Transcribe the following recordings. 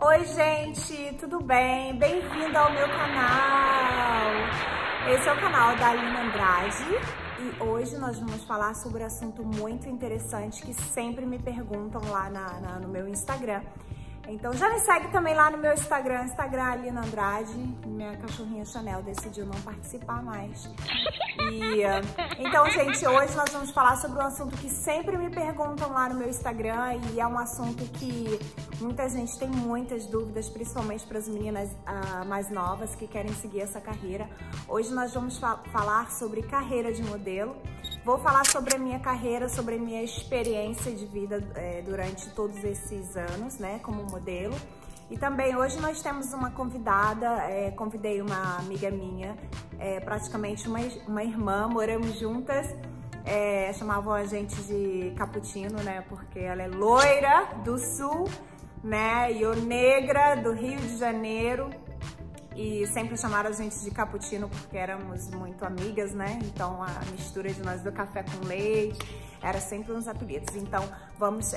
Oi, gente, tudo bem? Bem-vindo ao meu canal. Esse é o canal da Aline Andrade e hoje nós vamos falar sobre um assunto muito interessante que sempre me perguntam lá no meu Instagram. Então já me segue também lá no meu Instagram, Aline Andrade. Minha cachorrinha Chanel decidiu não participar mais. Então, gente, hoje nós vamos falar sobre um assunto que sempre me perguntam lá no meu Instagram e é um assunto que muita gente tem muitas dúvidas, principalmente para as meninas mais novas que querem seguir essa carreira. Hoje nós vamos falar sobre carreira de modelo. Vou falar sobre a minha carreira, sobre a minha experiência de vida durante todos esses anos, né, como modelo. E também hoje nós temos uma convidada, convidei uma amiga minha, praticamente uma irmã, moramos juntas, chamavam a gente de Caputino, né, porque ela é loira do sul, né, e eu negra do Rio de Janeiro. E sempre chamaram a gente de Caputino porque éramos muito amigas, né? Então a mistura de nós do café com leite era sempre uns apelidos. Então vamos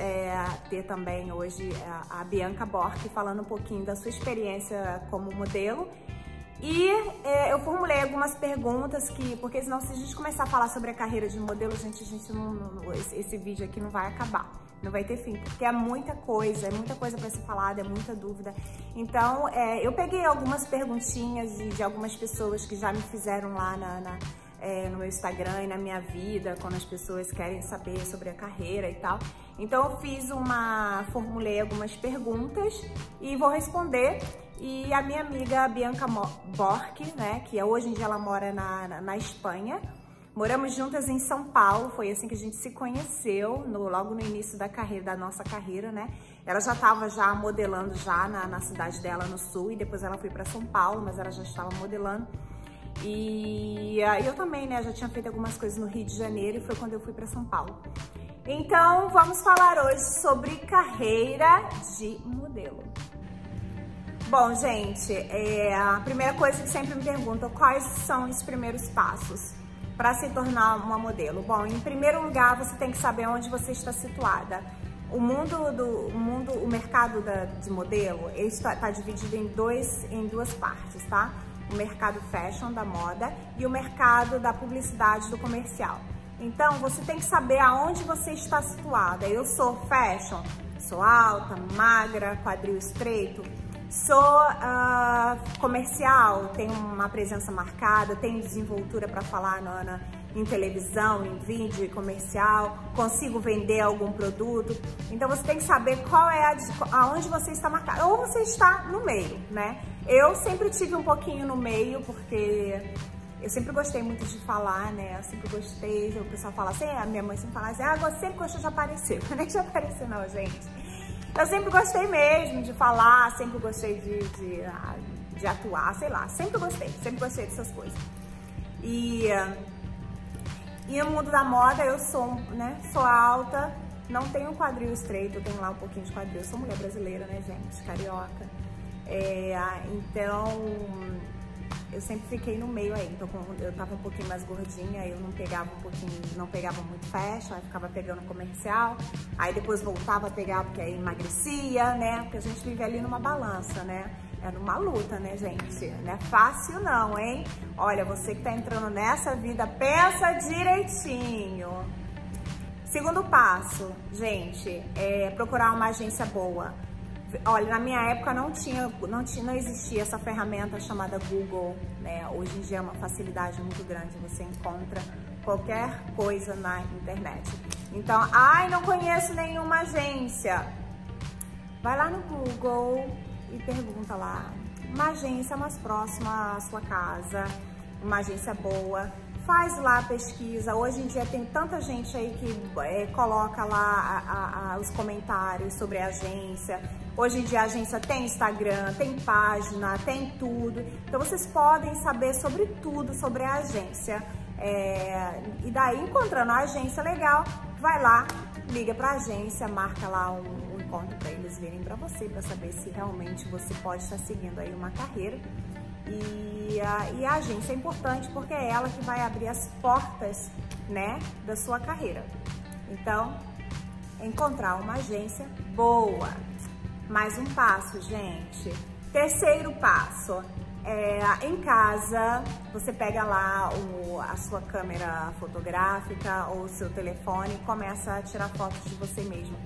ter também hoje a Bianca Bork falando um pouquinho da sua experiência como modelo. E eu formulei algumas perguntas porque senão se a gente começar a falar sobre a carreira de modelo, esse vídeo aqui não vai acabar. Não vai ter fim, porque é muita coisa para ser falada, é muita dúvida. Então, eu peguei algumas perguntinhas de algumas pessoas que já me fizeram lá no meu Instagram e na minha vida, quando as pessoas querem saber sobre a carreira e tal. Então, eu formulei algumas perguntas e vou responder. E a minha amiga Bianca Bork, né, que hoje em dia ela mora na Espanha, moramos juntas em São Paulo, foi assim que a gente se conheceu, logo no início da nossa carreira, né? Ela já estava modelando na cidade dela, no sul, e depois ela foi para São Paulo, mas ela já estava modelando. E eu também, né, já tinha feito algumas coisas no Rio de Janeiro e foi quando eu fui para São Paulo. Então, vamos falar hoje sobre carreira de modelo. Bom, gente, a primeira coisa que sempre me perguntam, quais são os primeiros passos para se tornar uma modelo? Bom, em primeiro lugar, você tem que saber onde você está situada. O mercado de modelo está dividido em duas partes, tá? O mercado fashion, da moda, e o mercado da publicidade, do comercial. Então, você tem que saber aonde você está situada. Eu sou fashion, sou alta, magra, quadril estreito. Sou comercial, tenho uma presença marcada, tenho desenvoltura para falar em televisão, em vídeo, comercial, consigo vender algum produto. Então você tem que saber aonde você está marcado, ou você está no meio, né? Eu sempre tive um pouquinho no meio, porque eu sempre gostei muito de falar, né? Eu sempre gostei, o pessoal fala assim, a minha mãe sempre fala assim, você sempre gostou de aparecer. Nem de aparecer não, gente. Eu sempre gostei mesmo de falar, sempre gostei de atuar, sei lá, sempre gostei dessas coisas. E no mundo da moda eu sou alta, não tenho quadril estreito, eu tenho lá um pouquinho de quadril, eu sou mulher brasileira, né, gente, carioca. Então, eu sempre fiquei no meio aí, então eu tava um pouquinho mais gordinha, eu não pegava muito fashion, aí ficava pegando comercial, aí depois voltava a pegar porque aí emagrecia, né, porque a gente vive ali numa balança, né, é numa luta, né, gente, não é fácil não, hein, olha, você que tá entrando nessa vida, pensa direitinho. Segundo passo, gente, é procurar uma agência boa. Olha, na minha época não existia essa ferramenta chamada Google, né? Hoje em dia é uma facilidade muito grande, você encontra qualquer coisa na internet. Então, não conheço nenhuma agência. Vai lá no Google e pergunta lá, uma agência mais próxima à sua casa, uma agência boa. Faz lá a pesquisa, hoje em dia tem tanta gente aí que coloca lá os comentários sobre a agência. Hoje em dia a agência tem Instagram, tem página, tem tudo. Então vocês podem saber sobre tudo sobre a agência. E daí, encontrando a agência legal, vai lá, liga pra agência, marca lá um encontro para eles virem para você, para saber se realmente você pode estar seguindo aí uma carreira. E a agência é importante porque é ela que vai abrir as portas, né, da sua carreira. Então, encontrar uma agência boa. Mais um passo, gente. Terceiro passo. Em casa, você pega lá a sua câmera fotográfica ou o seu telefone e começa a tirar fotos de você mesmo.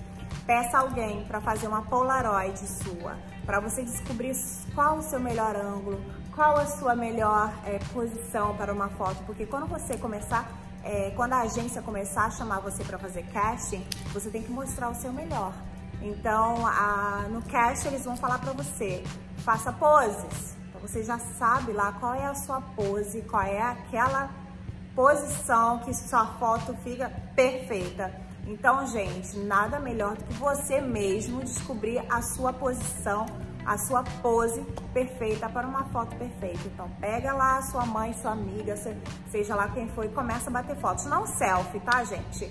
Peça alguém para fazer uma Polaroid sua, para você descobrir qual o seu melhor ângulo, qual a sua melhor posição para uma foto, porque quando você começar, quando a agência começar a chamar você para fazer casting, você tem que mostrar o seu melhor. Então, no casting eles vão falar para você, faça poses. Você já sabe lá qual é a sua pose, qual é aquela posição que sua foto fica perfeita. Então, gente, nada melhor do que você mesmo descobrir a sua posição, a sua pose perfeita para uma foto perfeita. Então, pega lá a sua mãe, sua amiga, seja lá quem for, e começa a bater fotos. Não selfie, tá, gente?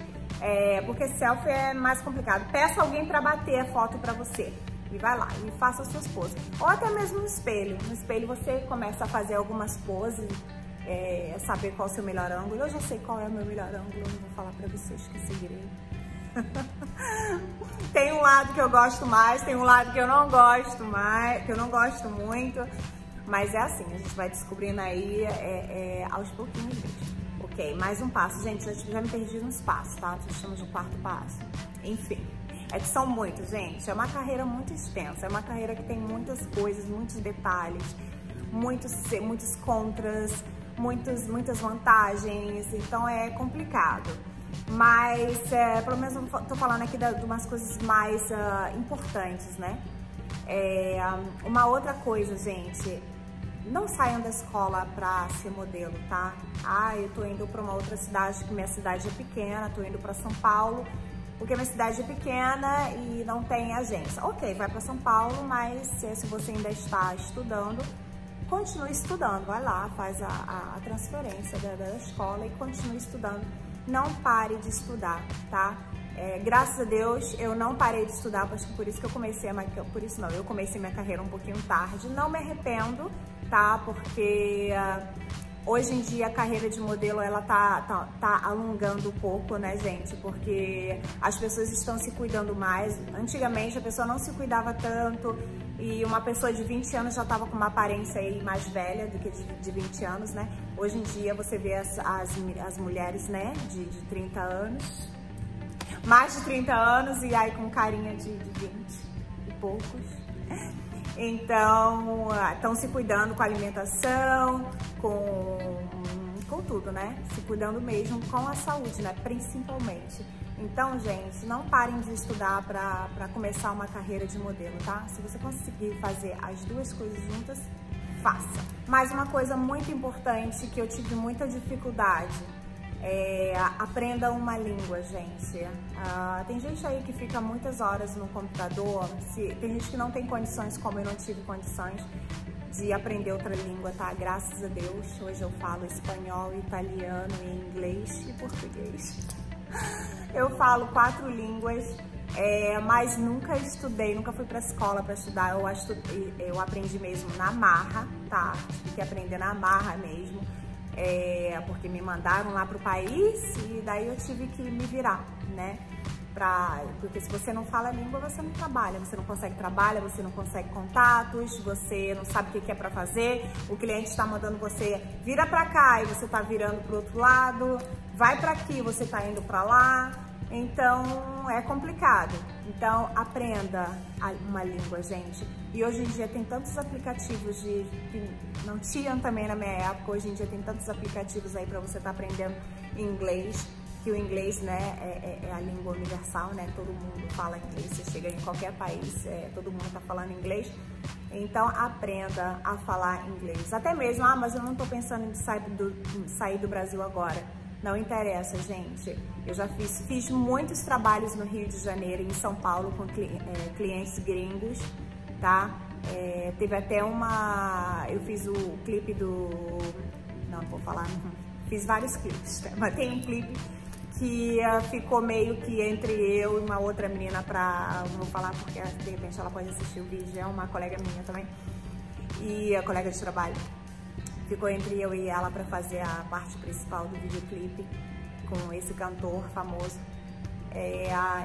Porque selfie é mais complicado. Peça alguém para bater a foto para você. E vai lá, e faça as suas poses. Ou até mesmo no espelho. No espelho você começa a fazer algumas poses, saber qual é o seu melhor ângulo. Eu já sei qual é o meu melhor ângulo, eu não vou falar pra vocês, que é segredo. Tem um lado que eu gosto mais, tem um lado que eu não gosto mais, que eu não gosto muito. Mas é assim, a gente vai descobrindo aí aos pouquinhos mesmo. Ok, mais um passo. Gente, já me perdi nos passos, tá? Já estamos no quarto passo. Enfim. É que são muitos, gente. É uma carreira muito extensa. É uma carreira que tem muitas coisas, muitos detalhes, muitos contras, muitas vantagens. Então é complicado. Mas, pelo menos eu tô falando aqui de umas coisas mais importantes, né? Uma outra coisa, gente. Não saiam da escola pra ser modelo, tá? Eu tô indo pra uma outra cidade, que minha cidade é pequena. Tô indo pra São Paulo. Porque minha cidade é pequena e não tem agência. Ok, vai para São Paulo, mas se você ainda está estudando, continue estudando. Vai lá, faz a transferência da escola e continue estudando. Não pare de estudar, tá? Graças a Deus, eu não parei de estudar, acho que por isso que eu comecei eu comecei minha carreira um pouquinho tarde. Não me arrependo, tá? Porque hoje em dia a carreira de modelo ela tá alongando um pouco, né, gente? Porque as pessoas estão se cuidando mais. Antigamente a pessoa não se cuidava tanto e uma pessoa de 20 anos já tava com uma aparência aí mais velha do que de 20 anos, né? Hoje em dia você vê as mulheres, né, de 30 anos, mais de 30 anos e aí com carinha de 20 e poucos. Então, estão se cuidando com a alimentação, com tudo, né? Se cuidando mesmo com a saúde, né? Principalmente. Então, gente, não parem de estudar para começar uma carreira de modelo, tá? Se você conseguir fazer as duas coisas juntas, faça. Mais uma coisa muito importante que eu tive muita dificuldade. Aprenda uma língua, gente. Tem gente aí que fica muitas horas no computador, tem gente que não tem condições, como eu não tive condições de aprender outra língua, tá? Graças a Deus, hoje eu falo espanhol, italiano, inglês e português. Eu falo 4 línguas, mas nunca estudei, nunca fui pra escola pra estudar, eu aprendi mesmo na marra, tá? Tive que aprender na marra mesmo. Porque me mandaram lá pro país e daí eu tive que me virar, né? Porque se você não fala a língua, você não trabalha, você não consegue trabalhar, você não consegue contatos, você não sabe o que é pra fazer, o cliente está mandando você vira pra cá e você tá virando pro outro lado, vai pra aqui, você tá indo pra lá, então é complicado. Então aprenda uma língua, gente. E hoje em dia tem tantos aplicativos que não tinham também na minha época, hoje em dia tem tantos aplicativos aí pra você estar aprendendo inglês, que o inglês, né, é a língua universal, né, todo mundo fala inglês, você chega em qualquer país, todo mundo tá falando inglês, então aprenda a falar inglês. Até mesmo, mas eu não tô pensando em sair do Brasil agora. Não interessa, gente. Eu já fiz muitos trabalhos no Rio de Janeiro e em São Paulo com clientes gringos, tá? Teve até eu fiz o clipe não vou falar, não. Fiz vários clipes, tá? Mas tem um clipe que ficou meio que entre eu e uma outra menina não vou falar porque de repente ela pode assistir o vídeo, é uma colega minha também, e a colega de trabalho. Ficou entre eu e ela para fazer a parte principal do videoclipe com esse cantor famoso.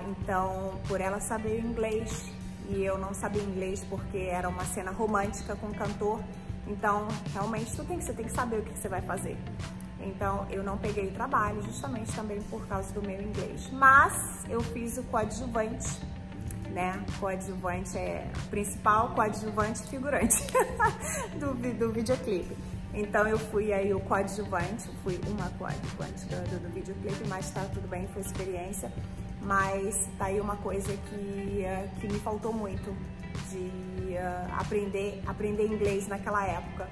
Então, por ela saber inglês, e eu não sabia inglês porque era uma cena romântica com um cantor. Então, realmente, você tem que saber o que você vai fazer. Então, eu não peguei trabalho, justamente também por causa do meu inglês. Mas, eu fiz o coadjuvante, né? Coadjuvante é principal, coadjuvante figurante do videoclipe. Então, eu fui aí o coadjuvante, fui uma coadjuvante do videoclipe, mas tá tudo bem, foi experiência. Mas tá aí uma coisa que me faltou muito, de aprender inglês naquela época,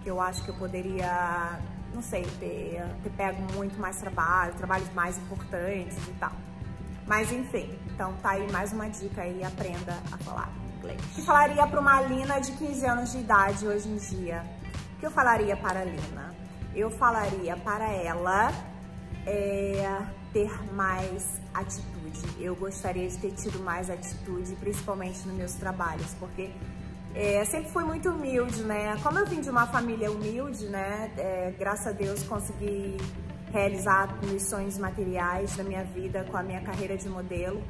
que eu acho que eu poderia, não sei, ter pego muito mais trabalhos mais importantes e tal. Mas enfim, então tá aí mais uma dica aí, aprenda a falar inglês. O que eu falaria para uma Lina de 15 anos de idade hoje em dia? O que eu falaria para a Lina? Eu falaria para ela ter mais atitude. Eu gostaria de ter tido mais atitude, principalmente nos meus trabalhos, porque sempre fui muito humilde, né? Como eu vim de uma família humilde, né? Graças a Deus consegui realizar meus sonhos materiais da minha vida com a minha carreira de modelo.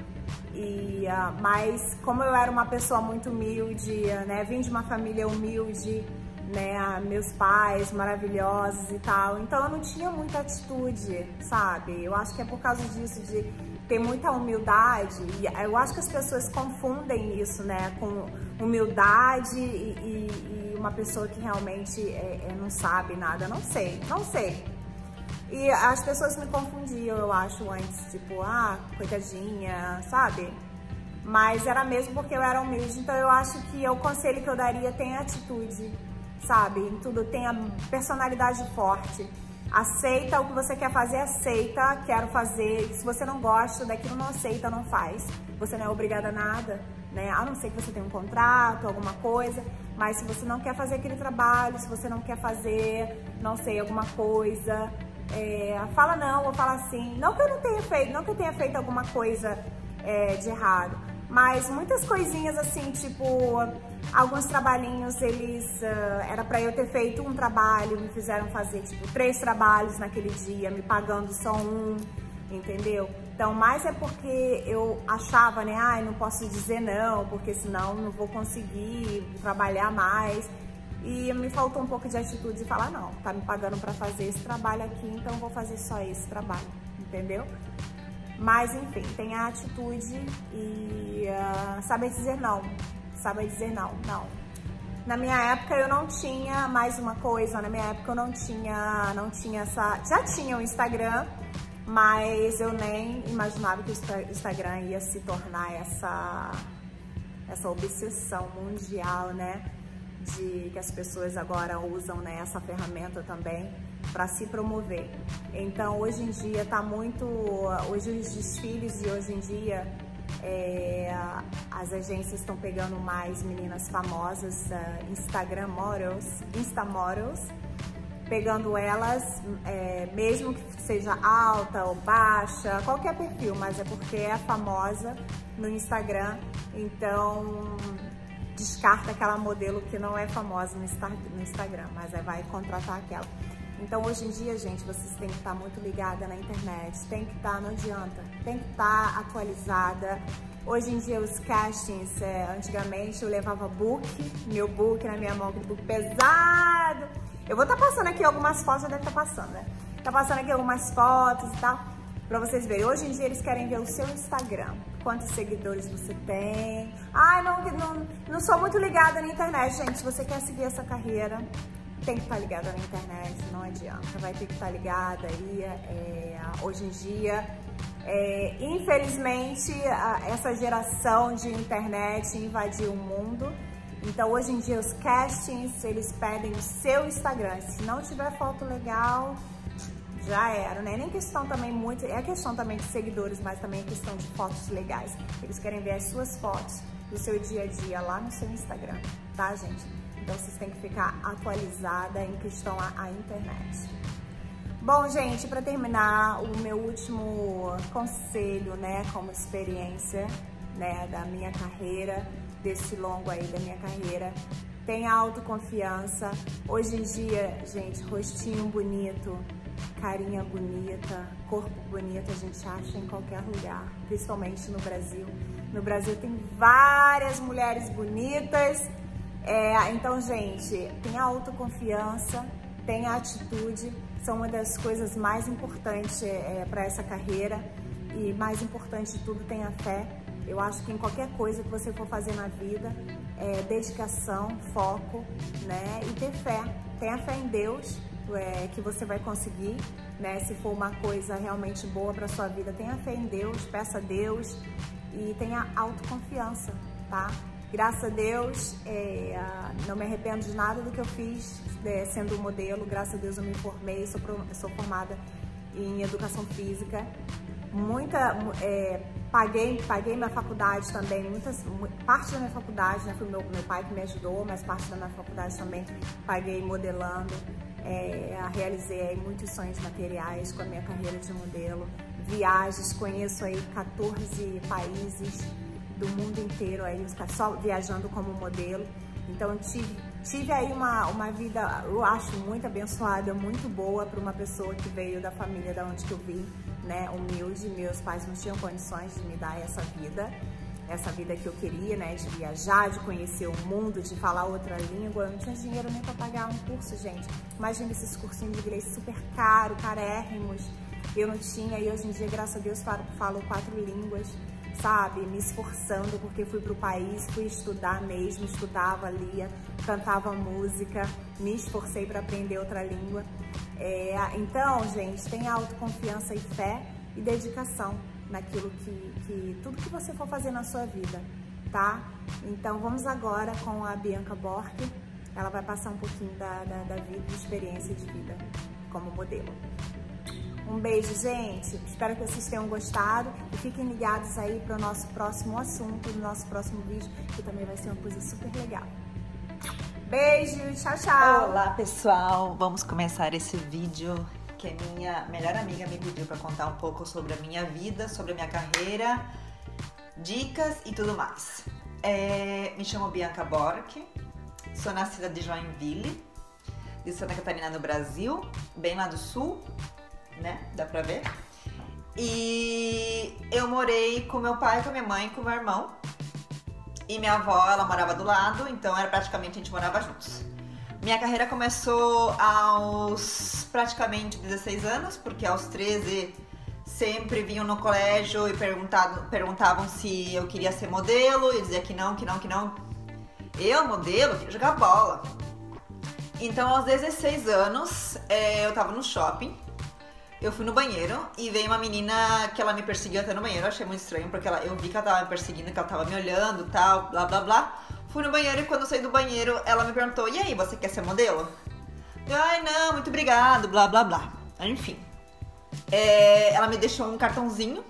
Mas como eu era uma pessoa muito humilde, né? Vim de uma família humilde, né, meus pais maravilhosos e tal, então eu não tinha muita atitude, sabe? Eu acho que é por causa disso, de ter muita humildade, e eu acho que as pessoas confundem isso, né, com humildade e uma pessoa que realmente não sabe nada, não sei. E as pessoas me confundiam, eu acho, antes, tipo, coitadinha, sabe? Mas era mesmo porque eu era humilde, então eu acho que o conselho que eu daria tem atitude, sabe? Em tudo, tem a personalidade forte. Aceita o que você quer fazer, aceita, quero fazer. Se você não gosta daquilo, não aceita, não faz. Você não é obrigada a nada, né? A não ser que você tenha um contrato, alguma coisa. Mas se você não quer fazer aquele trabalho, se você não quer fazer, não sei, alguma coisa, fala não ou fala sim. Não que eu não tenha feito, não que eu tenha feito alguma coisa de errado, mas muitas coisinhas assim, tipo, alguns trabalhinhos, eles, era pra eu ter feito um trabalho, me fizeram fazer, tipo, 3 trabalhos naquele dia, me pagando só um, entendeu? Então, mais é porque eu achava, né, não posso dizer não, porque senão não vou conseguir trabalhar mais. E me faltou um pouco de atitude de falar, não, tá me pagando pra fazer esse trabalho aqui, então eu vou fazer só esse trabalho, entendeu? Mas, enfim, tenha atitude e saber dizer não. Saber dizer não. Na minha época eu não tinha, mais uma coisa, na minha época eu não tinha essa... Já tinha o Instagram, mas eu nem imaginava que o Instagram ia se tornar essa obsessão mundial, né? Que as pessoas agora usam, né, essa ferramenta também para se promover. Então, hoje em dia tá muito... Hoje os desfiles de hoje em dia, as agências estão pegando mais meninas famosas, Instagram models, Insta models, pegando elas, mesmo que seja alta ou baixa, qualquer perfil, mas é porque é famosa no Instagram, então descarta aquela modelo que não é famosa no Instagram, mas vai contratar aquela. Então, hoje em dia, gente, vocês têm que estar muito ligada na internet, tem que estar, não adianta, tem que estar atualizada. Hoje em dia, os castings, antigamente eu levava meu book na minha mão, aquele book pesado. Eu vou estar passando aqui algumas fotos, já deve estar passando, né? Tá passando aqui algumas fotos e tal, pra vocês verem. Hoje em dia, eles querem ver o seu Instagram, quantos seguidores você tem. Não sou muito ligada na internet, gente. Se você quer seguir essa carreira, tem que estar ligada na internet, não adianta, vai ter que estar ligada aí. Hoje em dia, infelizmente, essa geração de internet invadiu o mundo. Então, hoje em dia, os castings, eles pedem o seu Instagram. Se não tiver foto legal, já era, né? Nem questão também muito, é questão também de seguidores, mas também é questão de fotos legais. Eles querem ver as suas fotos do seu dia a dia lá no seu Instagram, tá, gente? Então, vocês têm que ficar atualizada em questão à internet. Bom, gente, para terminar, o meu último conselho, né, como experiência, né, da minha carreira, desse longo aí da minha carreira, tenha autoconfiança. Hoje em dia, gente, rostinho bonito, carinha bonita, corpo bonito, a gente acha em qualquer lugar, principalmente no Brasil. No Brasil tem várias mulheres bonitas. Então, gente, tenha autoconfiança, tenha atitude, são uma das coisas mais importantes para essa carreira. E mais importante de tudo, tenha fé. Eu acho que em qualquer coisa que você for fazer na vida, dedicação, foco, né? E ter fé. Tenha fé em Deus, que você vai conseguir, né? Se for uma coisa realmente boa para sua vida, tenha fé em Deus, peça a Deus e tenha autoconfiança, tá? Graças a Deus, não me arrependo de nada do que eu fiz sendo modelo. Graças a Deus eu me formei, sou formada em educação física. Paguei minha faculdade também, parte da minha faculdade, né, foi meu pai que me ajudou, mas parte da minha faculdade também paguei modelando, realizei aí muitos sonhos materiais com a minha carreira de modelo, viagens, conheço aí 14 países do mundo inteiro, aí, só viajando como modelo. Então tive aí uma vida, eu acho, muito abençoada, muito boa para uma pessoa que veio da família da onde que eu vim, né, humilde. Meus pais não tinham condições de me dar essa vida que eu queria, né, de viajar, de conhecer o mundo, de falar outra língua. Eu não tinha dinheiro nem para pagar um curso, gente. Imagina esses cursinhos de inglês super carérrimos. Eu não tinha, e hoje em dia, graças a Deus, falo 4 línguas, sabe, me esforçando, porque fui pro país, fui estudar mesmo, estudava, lia, cantava música, me esforcei para aprender outra língua. Então, gente, tenha autoconfiança e fé e dedicação naquilo tudo que você for fazer na sua vida, tá? Então, vamos agora com a Bianca Bork. Ela vai passar um pouquinho da vida, de experiência de vida como modelo. Um beijo, gente. Espero que vocês tenham gostado e fiquem ligados aí para o nosso próximo assunto, no nosso próximo vídeo, que também vai ser uma coisa super legal. Beijo, tchau, tchau. Olá, pessoal. Vamos começar esse vídeo que a minha melhor amiga me pediu para contar um pouco sobre a minha vida, sobre a minha carreira, dicas e tudo mais. Me chamo Bianca Bork, sou nascida de Joinville, de Santa Catarina, no Brasil, bem lá do sul, né? Dá pra ver? E eu morei com meu pai, com minha mãe, com meu irmão. E minha avó, ela morava do lado, então era praticamente a gente morava juntos. Minha carreira começou aos praticamente 16 anos, porque aos 13 sempre vinham no colégio e perguntavam se eu queria ser modelo, e eu dizia que não. Eu, modelo, queria jogar bola. Então, aos 16 anos, eu tava no shopping. Eu fui no banheiro e veio uma menina que ela me perseguiu até no banheiro. Eu achei muito estranho, porque eu vi que ela tava me perseguindo, que ela tava me olhando e tal, blá blá blá. Fui no banheiro e quando eu saí do banheiro, ela me perguntou: e aí, você quer ser modelo? Eu, ai, não, muito obrigado, blá blá blá. Enfim, ela me deixou um cartãozinho.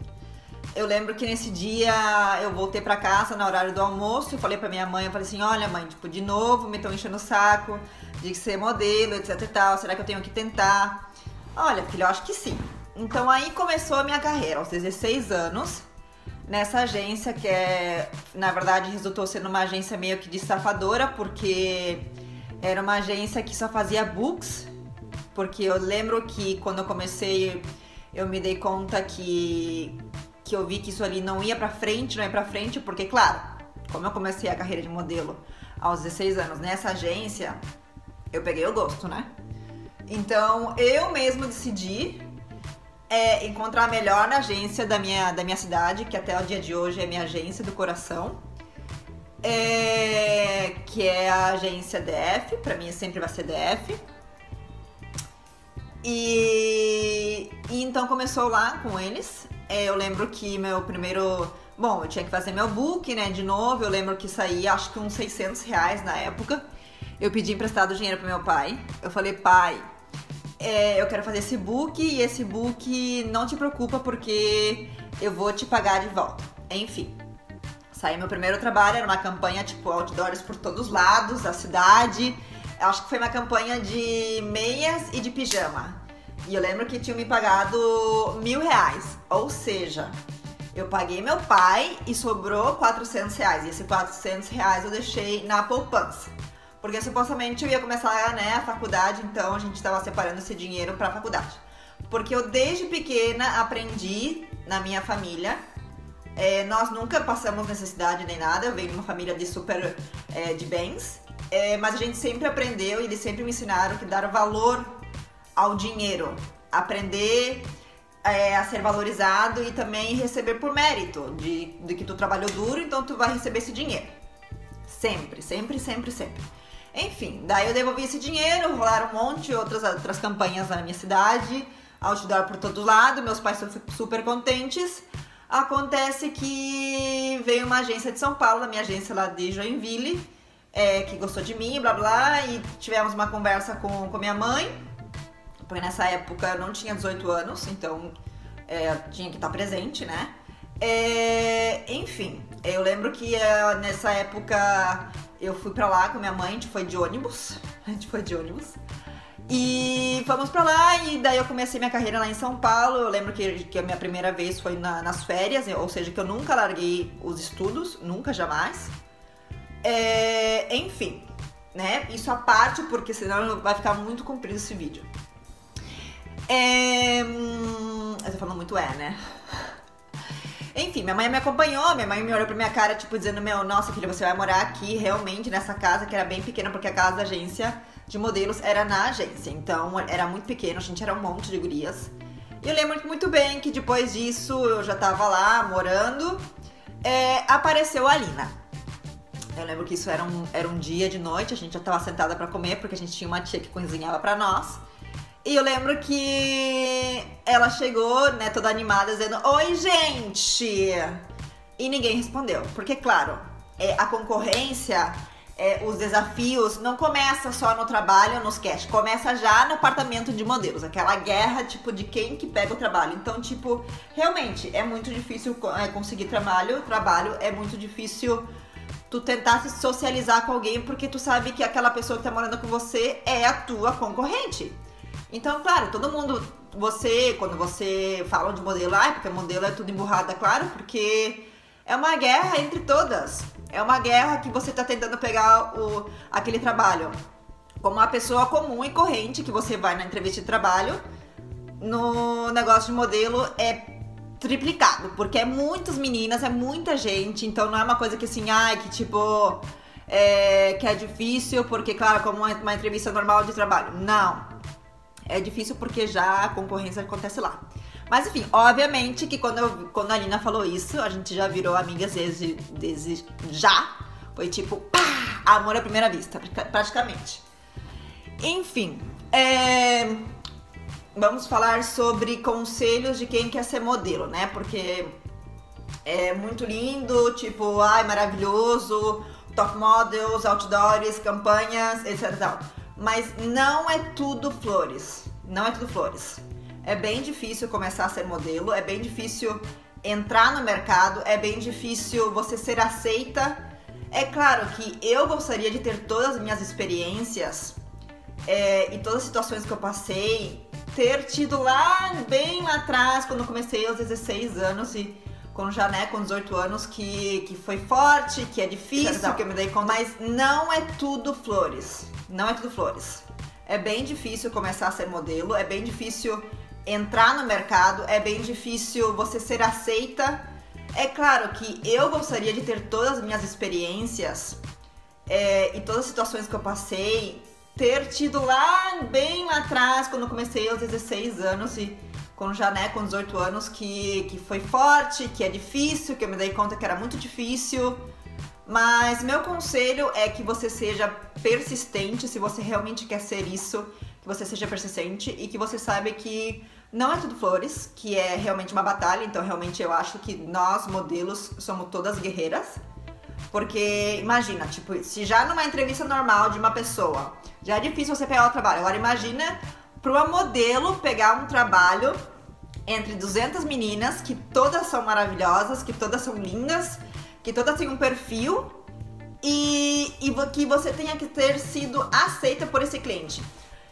Eu lembro que nesse dia eu voltei pra casa no horário do almoço e falei pra minha mãe, eu falei assim: olha, mãe, tipo, de novo me estão enchendo o saco de ser modelo, etc e tal, será que eu tenho que tentar? Olha, filha, eu acho que sim. Então aí começou a minha carreira, aos 16 anos, nessa agência que na verdade, resultou sendo uma agência meio que de estafadora, porque era uma agência que só fazia books, porque eu lembro que quando eu comecei, eu me dei conta que eu vi que isso ali não ia pra frente, porque, claro, como eu comecei a carreira de modelo aos 16 anos nessa agência, eu peguei o gosto, né? Então, eu mesmo decidi encontrar a melhor agência da minha cidade, que até o dia de hoje é minha agência do coração, que é a agência DF, pra mim sempre vai ser DF. E então começou lá com eles. Eu lembro que meu primeiro... Bom, eu tinha que fazer meu book, né, de novo. Eu lembro que saía, acho que uns R$600 na época. Eu pedi emprestado dinheiro pro meu pai. Eu falei: pai, eu quero fazer esse book e esse book não te preocupa porque eu vou te pagar de volta. Enfim, saiu meu primeiro trabalho, era uma campanha tipo outdoors por todos os lados da cidade. Eu acho que foi uma campanha de meias e de pijama. E eu lembro que tinham me pagado R$1.000, ou seja, eu paguei meu pai e sobrou R$400. E esses R$400 eu deixei na poupança. Porque supostamente eu ia começar, né, a faculdade, então a gente estava separando esse dinheiro para a faculdade. Porque eu desde pequena aprendi na minha família Nós nunca passamos necessidade nem nada, eu venho de uma família de super de bens, mas a gente sempre aprendeu e eles sempre me ensinaram que dar valor ao dinheiro, aprender a ser valorizado e também receber por mérito de que tu trabalhou duro, então tu vai receber esse dinheiro. Sempre, sempre, sempre, sempre. Enfim, daí eu devolvi esse dinheiro, rolaram um monte de outras campanhas na minha cidade, outdoor por todo lado, meus pais são super contentes. Acontece que veio uma agência de São Paulo, a minha agência lá de Joinville, que gostou de mim, blá blá, e tivemos uma conversa com minha mãe. Porque nessa época eu não tinha 18 anos, então tinha que estar presente, né? Enfim, eu lembro que nessa época eu fui pra lá com minha mãe, a gente foi de ônibus. E fomos pra lá e daí eu comecei minha carreira lá em São Paulo. Eu lembro que a minha primeira vez foi nas férias, ou seja, que eu nunca larguei os estudos, nunca, jamais. Enfim, né? Isso à parte, porque senão vai ficar muito comprido esse vídeo. Eu tô falando muito né? Enfim, minha mãe me acompanhou, minha mãe me olhou pra minha cara, tipo, dizendo, nossa filha, você vai morar aqui realmente nessa casa, que era bem pequena, porque a casa da agência de modelos era na agência, então era muito pequeno, a gente era um monte de gurias. E eu lembro muito bem que depois disso, eu já tava lá morando, apareceu a Alina. Eu lembro que isso era um dia de noite, a gente já tava sentada pra comer, porque a gente tinha uma tia que cozinhava pra nós. E eu lembro que ela chegou, né, toda animada, dizendo, oi, gente! E ninguém respondeu. Porque, claro, a concorrência, os desafios, não começa só no trabalho, nos cash. Começa já no apartamento de modelos. Aquela guerra, tipo, de quem que pega o trabalho. Então, tipo, realmente, é muito difícil conseguir trabalho. É muito difícil tu tentar se socializar com alguém, porque tu sabe que aquela pessoa que tá morando com você é a tua concorrente. Então, claro, todo mundo, quando você fala de modelo, porque modelo é tudo emburrada, claro, porque é uma guerra entre todas. É uma guerra que você tá tentando pegar aquele trabalho como uma pessoa comum e corrente, que você vai na entrevista de trabalho, no negócio de modelo é triplicado, porque é muitas meninas, é muita gente, então não é uma coisa que assim, que tipo, que é difícil, porque claro, como uma entrevista normal de trabalho. Não. É difícil porque já a concorrência acontece lá. Mas enfim, obviamente que quando a Alina falou isso, a gente já virou amigas desde já. Foi tipo, pá, amor à primeira vista, praticamente. Enfim, vamos falar sobre conselhos de quem quer ser modelo, né? Porque é muito lindo, tipo, maravilhoso, top models, outdoors, campanhas, etc. Mas não é tudo flores, não é tudo flores. É bem difícil começar a ser modelo, é bem difícil entrar no mercado, é bem difícil você ser aceita. É claro que eu gostaria de ter todas as minhas experiências e todas as situações que eu passei, ter tido bem lá atrás, quando eu comecei aos 16 anos e com 18 anos, que foi forte, que é difícil, que eu me dei conta. Mas não é tudo flores. Não é tudo flores. É bem difícil começar a ser modelo, é bem difícil entrar no mercado, é bem difícil você ser aceita. É claro que eu gostaria de ter todas as minhas experiências e todas as situações que eu passei, ter tido bem lá atrás, quando eu comecei aos 16 anos e com 18 anos, que foi forte, que é difícil, que eu me dei conta que era muito difícil. Mas meu conselho é que você seja persistente, se você realmente quer ser isso, que você seja persistente e que você saiba que não é tudo flores, que é realmente uma batalha. Então realmente eu acho que nós, modelos, somos todas guerreiras. Porque imagina, tipo, se já numa entrevista normal de uma pessoa, já é difícil você pegar o trabalho. Agora imagina para uma modelo pegar um trabalho entre 200 meninas, que todas são maravilhosas, que todas são lindas, que todas têm um perfil e que você tenha que ter sido aceita por esse cliente.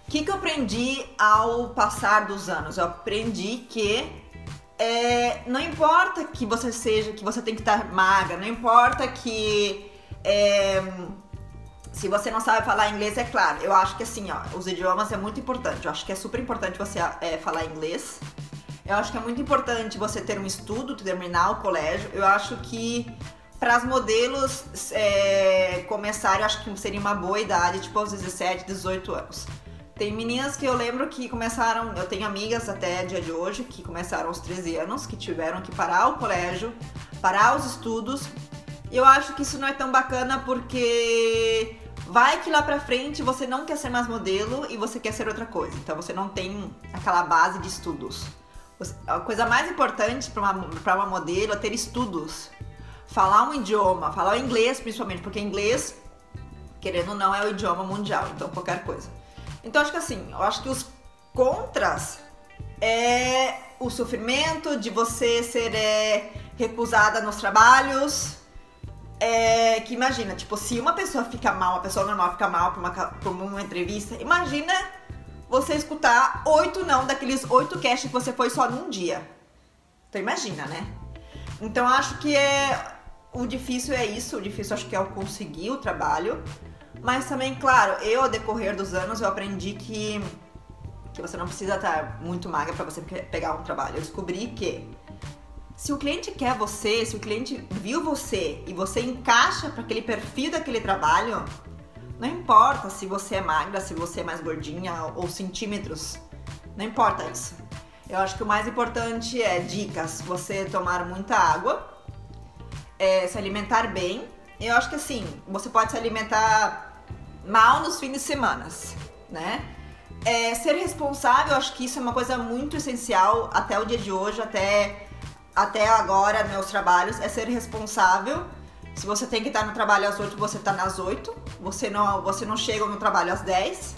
O que eu aprendi ao passar dos anos? Eu aprendi que não importa que você tem que estar magra, não importa que se você não sabe falar inglês, é claro. Eu acho que assim, os idiomas é muito importante. Eu acho que é super importante você falar inglês. Eu acho que é muito importante você ter um estudo, terminar o colégio. Eu acho que para as modelos começarem, eu acho que seria uma boa idade, tipo aos 17, 18 anos. Tem meninas que eu lembro que começaram, eu tenho amigas até dia de hoje, que começaram aos 13 anos, que tiveram que parar o colégio, parar os estudos. E eu acho que isso não é tão bacana porque vai que lá pra frente você não quer ser mais modelo e você quer ser outra coisa. Então você não tem aquela base de estudos. A coisa mais importante para uma modelo é ter estudos. Falar um idioma, falar o inglês principalmente, porque inglês, querendo ou não, é o idioma mundial, então qualquer coisa. Então acho que assim, eu acho que os contras é o sofrimento de você ser recusada nos trabalhos. Que imagina, tipo, se uma pessoa fica mal, uma pessoa normal fica mal por uma entrevista, imagina você escutar 8 não daqueles 8 casting que você foi só num dia. Então imagina, né? Então acho que o difícil é isso, o difícil acho que é eu conseguir o trabalho. Mas também, claro, ao decorrer dos anos eu aprendi que você não precisa estar muito magra para você pegar um trabalho. Eu descobri que se o cliente quer você, se o cliente viu você e você encaixa para aquele perfil daquele trabalho, não importa se você é magra, se você é mais gordinha ou centímetros, não importa isso. Eu acho que o mais importante é dicas, você tomar muita água, se alimentar bem. Eu acho que assim, você pode se alimentar mal nos fins de semana, né? Ser responsável, eu acho que isso é uma coisa muito essencial até o dia de hoje, até agora, meus trabalhos, é ser responsável. Se você tem que estar no trabalho às 8, você está nas 8. Você não chega no trabalho às 10.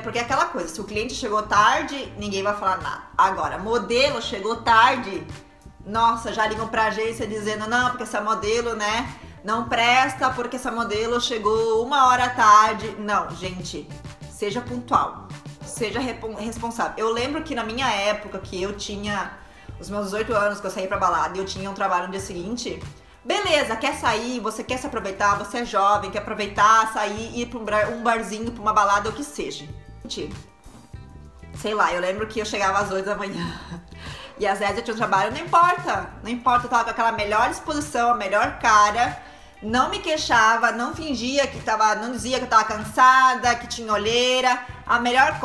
Porque é aquela coisa, se o cliente chegou tarde, ninguém vai falar nada. Agora, modelo chegou tarde, nossa, já ligam pra agência dizendo, não, porque essa modelo, né, não presta porque essa modelo chegou 1 hora tarde. Não, gente, seja pontual, seja responsável. Eu lembro que na minha época, que eu tinha os meus 18 anos, que eu saí pra balada e eu tinha um trabalho no dia seguinte, beleza, quer sair, você quer se aproveitar, você é jovem, quer aproveitar, sair, ir pra um barzinho, pra uma balada, o que seja. Gente, sei lá, eu lembro que eu chegava às 8 da manhã e às 10 eu tinha um trabalho, não importa, eu tava com aquela melhor disposição, a melhor cara, não me queixava, não fingia que não dizia que eu tava cansada, que tinha olheira. A melhor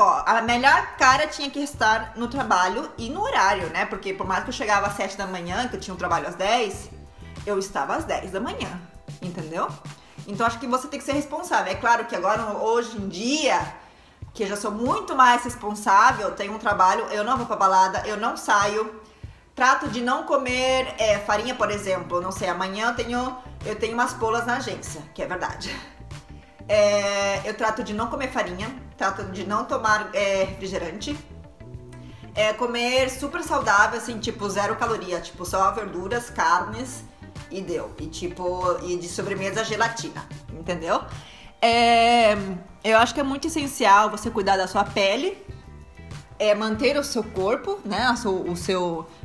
cara tinha que estar no trabalho e no horário, né? Porque por mais que eu chegava às 7 da manhã, que eu tinha um trabalho às 10, eu estava às 10 da manhã, entendeu? Então acho que você tem que ser responsável. É claro que agora, hoje em dia, que eu já sou muito mais responsável, tenho um trabalho, eu não vou pra balada, eu não saio. Trato de não comer farinha, por exemplo. Não sei, amanhã eu tenho umas polas na agência, que é verdade. Eu trato de não comer farinha, trato de não tomar refrigerante. Comer super saudável, assim, tipo 0 caloria, tipo só verduras, carnes e deu. E de sobremesa gelatina, entendeu? Eu acho que é muito essencial você cuidar da sua pele, manter o seu corpo, né?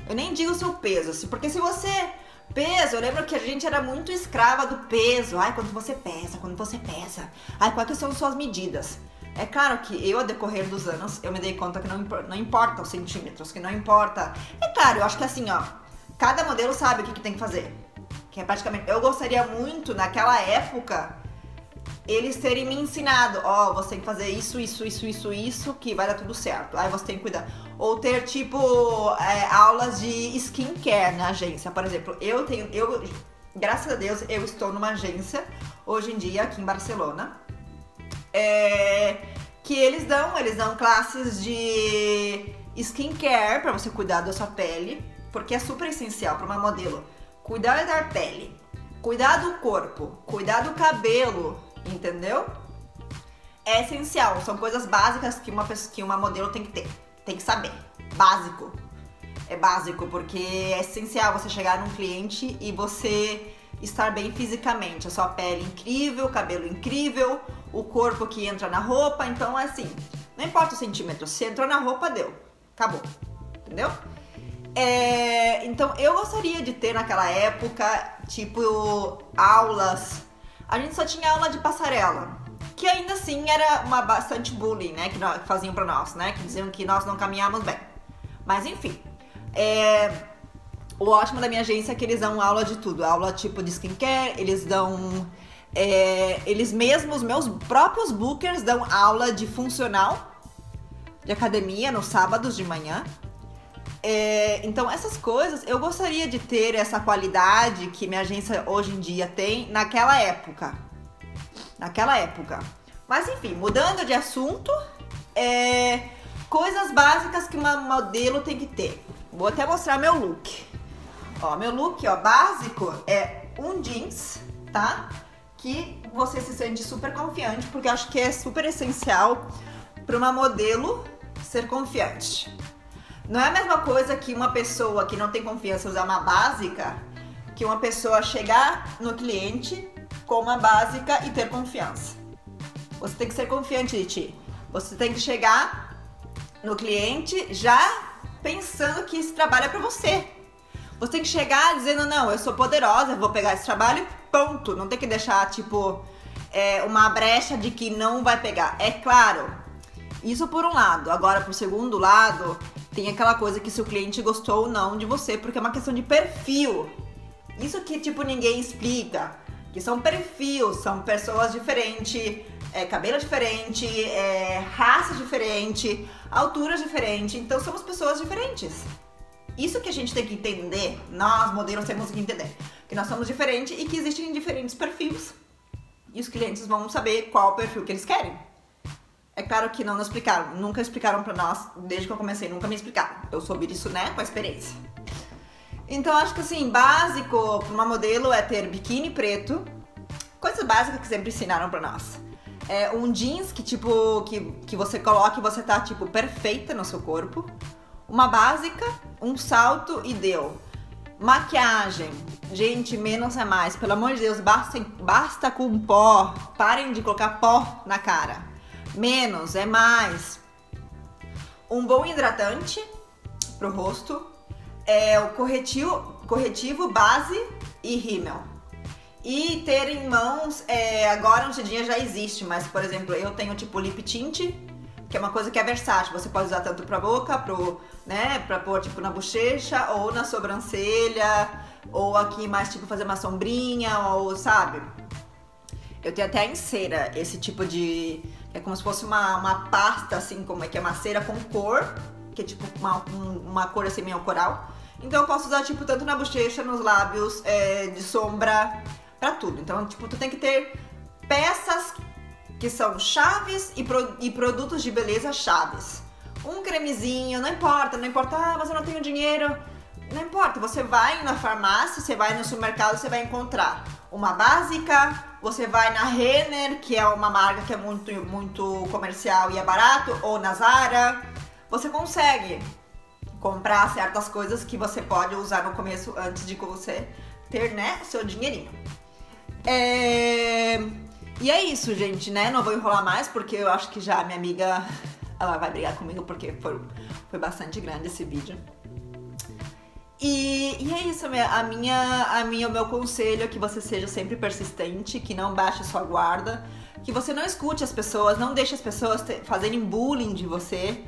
Eu nem digo o seu peso, assim, porque se você... Peso, eu lembro que a gente era muito escrava do peso. Ai, quando você pesa. Ai, quais são suas medidas? É claro que eu, ao decorrer dos anos, eu me dei conta que não importa os centímetros, que não importa... É claro, eu acho que assim, ó, cada modelo sabe o que tem que fazer. Que é praticamente... Eu gostaria muito, naquela época, eles terem me ensinado, você tem que fazer isso, que vai dar tudo certo. Aí você tem que cuidar. Ou ter, tipo, aulas de skincare na agência. Por exemplo, graças a Deus, eu estou numa agência, hoje em dia, aqui em Barcelona, que eles dão classes de skincare pra você cuidar da sua pele, porque é super essencial para uma modelo. Cuidar da pele, cuidar do corpo, cuidar do cabelo, entendeu? É essencial, são coisas básicas que uma modelo tem que ter, tem que saber, básico. É básico, porque é essencial você chegar num cliente e você estar bem fisicamente, a sua pele incrível, o cabelo incrível, o corpo que entra na roupa, então é assim, não importa o centímetro, se entrou na roupa, deu, acabou, entendeu? Então eu gostaria de ter naquela época, tipo, aulas. A gente só tinha aula de passarela, que ainda assim era bastante bullying, né, que faziam pra nós, né, que diziam que nós não caminhávamos bem. Mas enfim, O ótimo da minha agência é que eles dão aula de tudo. Aula tipo de skincare, eles dão... eles mesmos, meus próprios bookers, dão aula de funcional, de academia, nos sábados de manhã. Então, essas coisas, eu gostaria de ter essa qualidade que minha agência hoje em dia tem naquela época. Mas, enfim, mudando de assunto, coisas básicas que uma modelo tem que ter. Vou até mostrar meu look. Ó, meu look, ó, básico é um jeans, tá? Que você se sente super confiante, porque eu acho que é super essencial para uma modelo ser confiante. Não é a mesma coisa que uma pessoa que não tem confiança usar uma básica, que uma pessoa chegar no cliente com uma básica e ter confiança. Você tem que ser confiante de ti. Você tem que chegar no cliente já pensando que esse trabalho é pra você. Você tem que chegar dizendo, não, eu sou poderosa, eu vou pegar esse trabalho e pronto. Não tem que deixar, tipo, uma brecha de que não vai pegar. É claro, isso por um lado. Agora, por segundo lado, tem aquela coisa que se o cliente gostou ou não de você, porque é uma questão de perfil. Isso que, tipo, ninguém explica. Que são perfis, são pessoas diferentes, cabelo diferente, raça diferente, altura diferente. Então, somos pessoas diferentes. Isso que a gente tem que entender, nós modelos temos que entender. Que nós somos diferentes e que existem diferentes perfis. E os clientes vão saber qual o perfil que eles querem. É claro que não nos explicaram, nunca explicaram pra nós, desde que eu comecei, nunca me explicaram. Eu soube disso, né, com a experiência. Então, acho que assim, básico pra uma modelo é ter biquíni preto, coisas básicas que sempre ensinaram pra nós. Um jeans que, tipo, que você coloca e você tá, tipo, perfeita no seu corpo. Uma básica, um salto e deu. Maquiagem. Gente, menos é mais. Pelo amor de Deus, basta com pó. Parem de colocar pó na cara. Menos é mais. Um bom hidratante pro rosto. O corretivo, base e rímel. E ter em mãos, agora hoje em dia já existe, mas por exemplo, eu tenho tipo lip tint, que é uma coisa que é versátil. Você pode usar tanto pra boca, pra pôr tipo na bochecha, ou na sobrancelha, ou aqui mais tipo fazer uma sombrinha, ou sabe? Eu tenho até em cera esse tipo de... É como se fosse uma pasta, assim, como é que é uma cera com cor, que é tipo uma cor assim meio coral. Então eu posso usar tipo tanto na bochecha, nos lábios, de sombra, pra tudo. Então tipo, tu tem que ter peças que são chaves e produtos de beleza chaves. Um cremezinho, não importa, mas eu não tenho dinheiro. Não importa, você vai na farmácia, você vai no supermercado, você vai encontrar uma básica, você vai na Renner, que é uma marca que é muito, muito comercial e é barato, ou na Zara. Você consegue comprar certas coisas que você pode usar no começo antes de você ter, né, o seu dinheirinho. E é isso, gente, né? Não vou enrolar mais, porque eu acho que já a minha amiga, ela vai brigar comigo, porque foi bastante grande esse vídeo. E é isso, o meu conselho é que você seja sempre persistente, que não baixe sua guarda, que você não escute as pessoas, não deixe as pessoas fazerem bullying de você,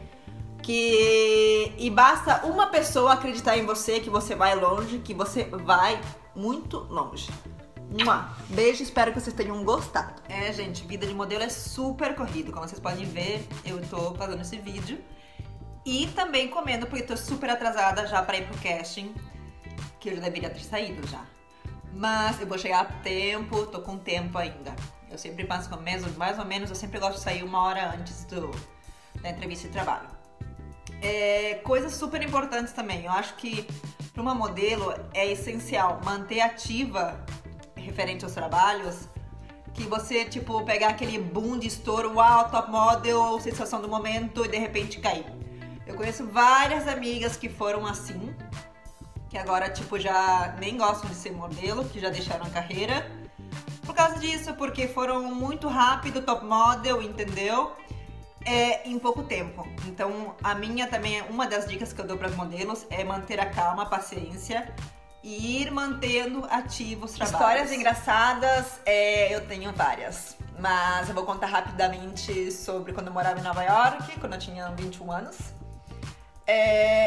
e basta uma pessoa acreditar em você, que você vai longe, que você vai muito longe. Beijo, espero que vocês tenham gostado. Gente, vida de modelo é super corrido, como vocês podem ver, eu tô fazendo esse vídeo. E também comendo, porque tô super atrasada já pra ir pro casting, que eu já deveria ter saído já. Mas eu vou chegar a tempo, tô com tempo ainda. Eu sempre passo com mais ou menos, eu sempre gosto de sair 1 hora antes da entrevista de trabalho. Coisas super importantes também. Eu acho que para uma modelo é essencial manter ativa referente aos trabalhos, que você, tipo, pegar aquele boom de estouro, uau, top model, sensação do momento e de repente cair. Eu conheço várias amigas que foram assim, que agora, tipo, já nem gostam de ser modelo, que já deixaram a carreira por causa disso, porque foram muito rápido, top model, entendeu? Em pouco tempo. Então, a minha também, uma das dicas que eu dou para os modelos é manter a calma, a paciência e ir mantendo ativos os trabalhos. Histórias engraçadas, eu tenho várias, mas eu vou contar rapidamente sobre quando eu morava em Nova York, quando eu tinha 21 anos.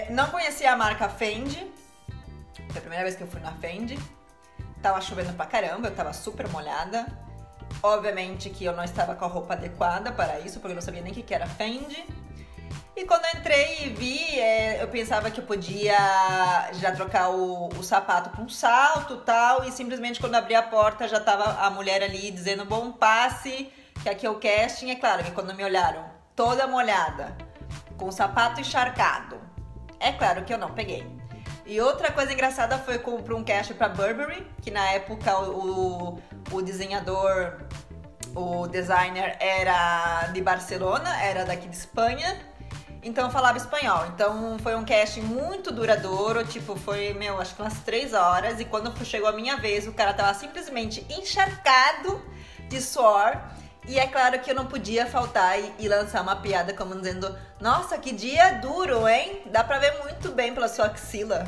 Não conhecia a marca Fendi. Foi a primeira vez que eu fui na Fendi. Tava chovendo pra caramba, eu tava super molhada. Obviamente que eu não estava com a roupa adequada para isso, porque eu não sabia nem o que era Fendi. E quando eu entrei e vi, eu pensava que eu podia já trocar o sapato por um salto e tal. E simplesmente quando abri a porta já tava a mulher ali dizendo, bom passe, que aqui é o casting. É claro que quando me olharam toda molhada, com o sapato encharcado, é claro que eu não peguei. E outra coisa engraçada foi comprar um casting pra Burberry, que na época o desenhador, o designer era de Barcelona, era daqui de Espanha, então eu falava espanhol. Então foi um casting muito duradouro, tipo, foi, acho que umas 3 horas, e quando chegou a minha vez, o cara tava simplesmente encharcado de suor. E é claro que eu não podia faltar e lançar uma piada como dizendo, nossa, que dia duro, hein? Dá pra ver muito bem pela sua axila.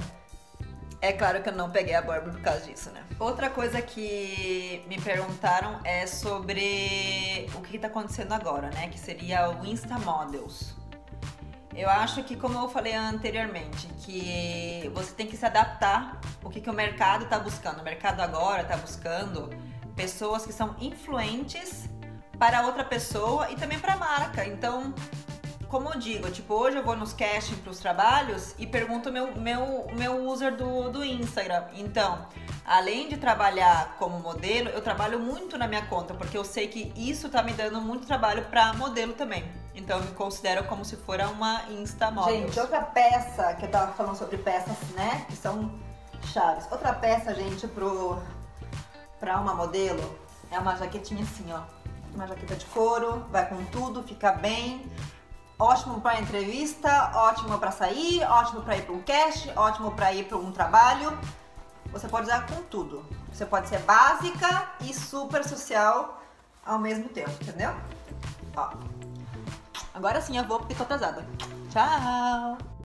É claro que eu não peguei a Burberry por causa disso, né? Outra coisa que me perguntaram é sobre o que tá acontecendo agora, né? Que seria o Insta Models. Eu acho que, como eu falei anteriormente, que você tem que se adaptar ao que o mercado tá buscando. O mercado agora tá buscando pessoas que são influentes para outra pessoa e também para a marca. Então, como eu digo, tipo, hoje eu vou nos casting para os trabalhos e pergunto o meu user do Instagram. Então, além de trabalhar como modelo, eu trabalho muito na minha conta, porque eu sei que isso tá me dando muito trabalho para modelo também. Então, eu me considero como se for uma Insta Model. Gente, outra peça, que eu tava falando sobre peças, né, que são chaves. Outra peça, gente, pra uma modelo, é uma jaquetinha assim, ó. Uma jaqueta de couro, vai com tudo, fica bem. Ótimo para entrevista, ótimo para sair, ótimo para ir para um cast, ótimo para ir para um trabalho. Você pode usar com tudo. Você pode ser básica e super social ao mesmo tempo, entendeu? Ó. Agora sim eu vou porque tô atrasada. Tchau!